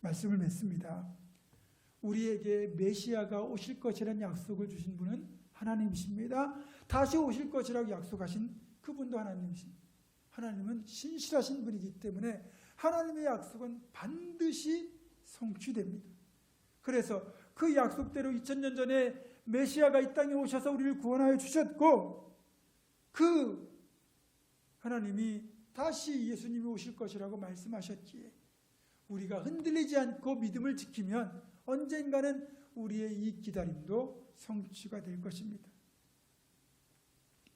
말씀을 맺습니다. 우리에게 메시아가 오실 것이라는 약속을 주신 분은 하나님이십니다. 다시 오실 것이라고 약속하신 그분도 하나님이십니다. 하나님은 신실하신 분이기 때문에 하나님의 약속은 반드시 성취됩니다. 그래서 그 약속대로 2000년 전에 메시아가 이 땅에 오셔서 우리를 구원하여 주셨고, 그 하나님이 다시 예수님이 오실 것이라고 말씀하셨기에 우리가 흔들리지 않고 믿음을 지키면 언젠가는 우리의 이 기다림도 성취가 될 것입니다.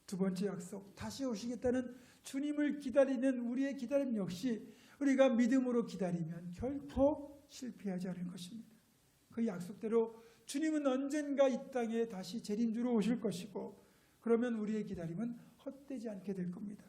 두 번째 약속, 다시 오시겠다는 주님을 기다리는 우리의 기다림 역시 우리가 믿음으로 기다리면 결코 실패하지 않을 것입니다. 그 약속대로 주님은 언젠가 이 땅에 다시 재림주로 오실 것이고, 그러면 우리의 기다림은 헛되지 않게 될 겁니다.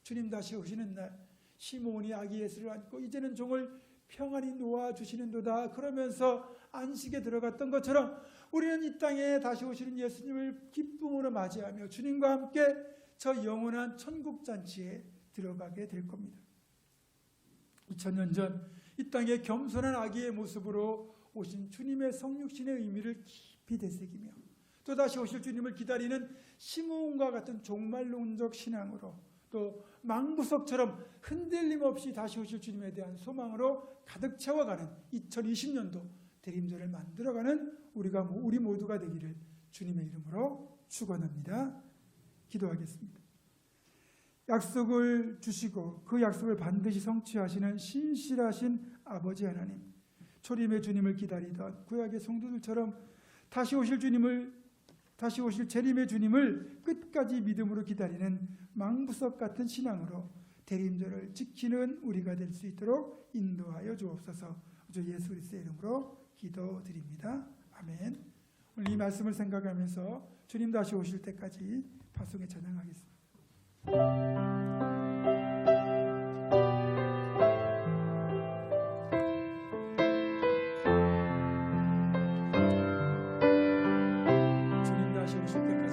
주님 다시 오시는 날 시므온이 아기 예수를 안고 이제는 종을 평안히 놓아주시는도다 그러면서 안식에 들어갔던 것처럼 우리는 이 땅에 다시 오시는 예수님을 기쁨으로 맞이하며 주님과 함께 저 영원한 천국잔치에 들어가게 될 겁니다. 2000년 전 이 땅에 겸손한 아기의 모습으로 오신 주님의 성육신의 의미를 깊이 되새기며 또다시 오실 주님을 기다리는 시므온과 같은 종말론적 신앙으로, 또 망부석처럼 흔들림 없이 다시 오실 주님에 대한 소망으로 가득 채워가는 2020년도 대림절을 만들어가는 우리 모두가 되기를 주님의 이름으로 축원합니다. 기도하겠습니다. 약속을 주시고 그 약속을 반드시 성취하시는 신실하신 아버지 하나님, 초림의 주님을 기다리던 구약의 성도들처럼 다시 오실 재림의 주님을 끝까지 믿음으로 기다리는 망부석 같은 신앙으로 대림절을 지키는 우리가 될 수 있도록 인도하여 주옵소서. 주 예수 그리스도의 이름으로 기도드립니다. 아멘. 오늘 이 말씀을 생각하면서 주님 다시 오실 때까지 파송에 찬양하겠습니다. 주님 다시 오실 때까지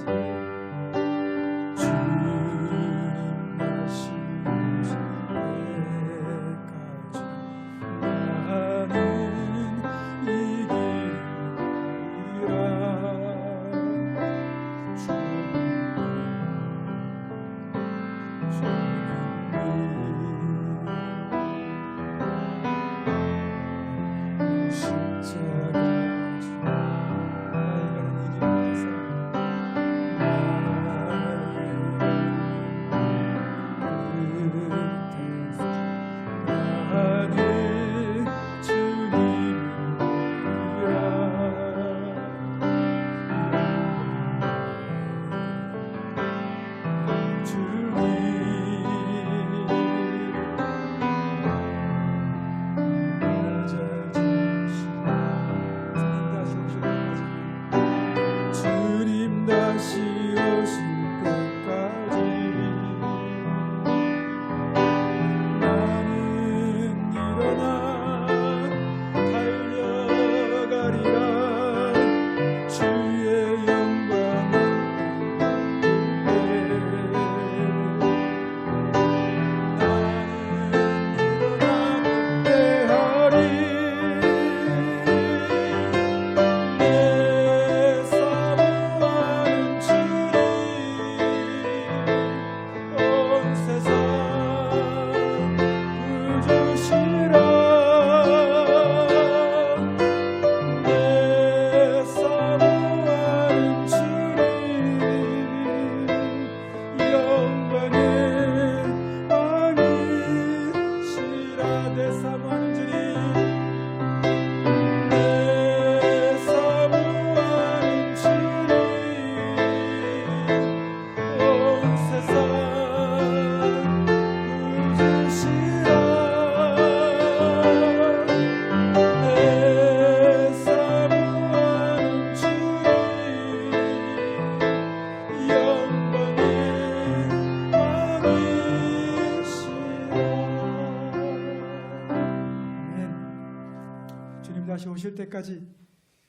다시 오실 때까지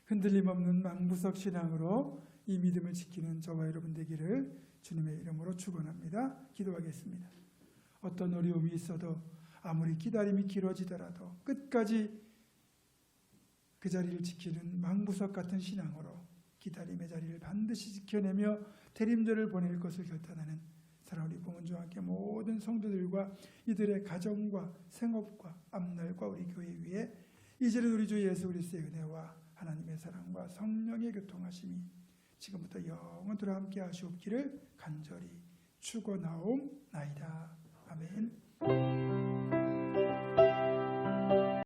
흔들림 없는 망부석 신앙으로 이 믿음을 지키는 저와 여러분 되기를 주님의 이름으로 축원합니다. 기도하겠습니다. 어떤 어려움이 있어도 아무리 기다림이 길어지더라도 끝까지 그 자리를 지키는 망부석 같은 신앙으로 기다림의 자리를 반드시 지켜내며 대림절을 보낼 것을 결단하는 사랑하는 봉은주와 함께 모든 성도들과 이들의 가정과 생업과 앞날과 우리 교회 위에 이제는 우리 주 예수 그리스도의 은혜와 하나님의 사랑과 성령의 교통하심이 지금부터 영원토록 함께 하시옵기를 간절히 축원하옵나이다. 아멘.